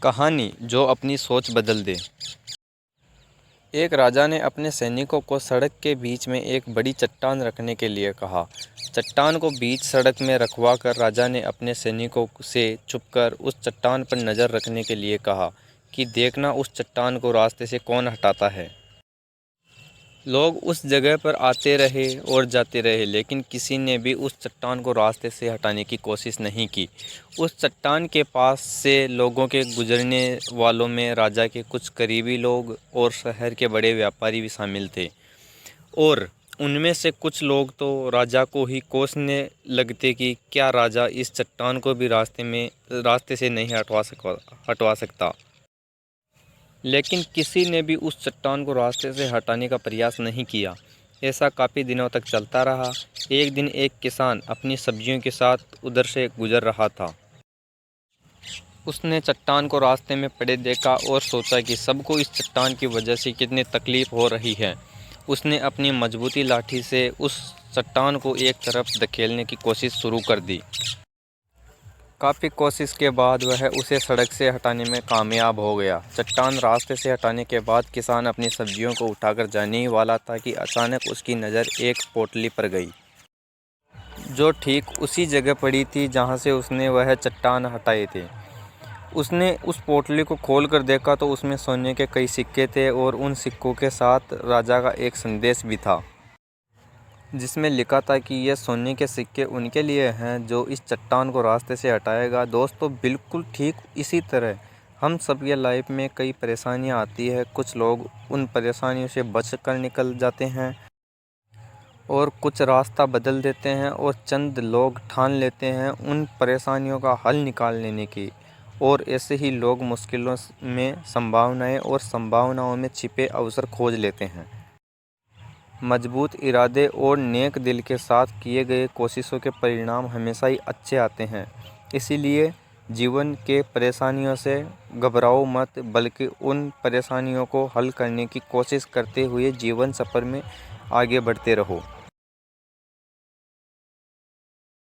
कहानी जो अपनी सोच बदल दे। एक राजा ने अपने सैनिकों को सड़क के बीच में एक बड़ी चट्टान रखने के लिए कहा। चट्टान को बीच सड़क में रखवा कर राजा ने अपने सैनिकों से छुपकर उस चट्टान पर नज़र रखने के लिए कहा कि देखना उस चट्टान को रास्ते से कौन हटाता है। लोग उस जगह पर आते रहे और जाते रहे, लेकिन किसी ने भी उस चट्टान को रास्ते से हटाने की कोशिश नहीं की। उस चट्टान के पास से लोगों के गुजरने वालों में राजा के कुछ करीबी लोग और शहर के बड़े व्यापारी भी शामिल थे, और उनमें से कुछ लोग तो राजा को ही कोसने लगते कि क्या राजा इस चट्टान को भी रास्ते से नहीं हटवा सकता। लेकिन किसी ने भी उस चट्टान को रास्ते से हटाने का प्रयास नहीं किया। ऐसा काफ़ी दिनों तक चलता रहा। एक दिन एक किसान अपनी सब्जियों के साथ उधर से गुजर रहा था। उसने चट्टान को रास्ते में पड़े देखा और सोचा कि सबको इस चट्टान की वजह से कितनी तकलीफ हो रही है। उसने अपनी मजबूती लाठी से उस चट्टान को एक तरफ धकेलने की कोशिश शुरू कर दी। काफ़ी कोशिश के बाद वह उसे सड़क से हटाने में कामयाब हो गया। चट्टान रास्ते से हटाने के बाद किसान अपनी सब्जियों को उठाकर जाने ही वाला था कि अचानक उसकी नज़र एक पोटली पर गई, जो ठीक उसी जगह पड़ी थी जहां से उसने वह चट्टान हटाए थे। उसने उस पोटली को खोलकर देखा तो उसमें सोने के कई सिक्के थे, और उन सिक्कों के साथ राजा का एक संदेश भी था, जिसमें लिखा था कि ये सोने के सिक्के उनके लिए हैं जो इस चट्टान को रास्ते से हटाएगा। दोस्तों, बिल्कुल ठीक इसी तरह हम सब के लाइफ में कई परेशानियां आती है। कुछ लोग उन परेशानियों से बच कर निकल जाते हैं, और कुछ रास्ता बदल देते हैं, और चंद लोग ठान लेते हैं उन परेशानियों का हल निकाल लेने की। और ऐसे ही लोग मुश्किलों में संभावनाएं और संभावनाओं में छिपे अवसर खोज लेते हैं। मजबूत इरादे और नेक दिल के साथ किए गए कोशिशों के परिणाम हमेशा ही अच्छे आते हैं। इसीलिए जीवन के परेशानियों से घबराओ मत, बल्कि उन परेशानियों को हल करने की कोशिश करते हुए जीवन सफ़र में आगे बढ़ते रहो।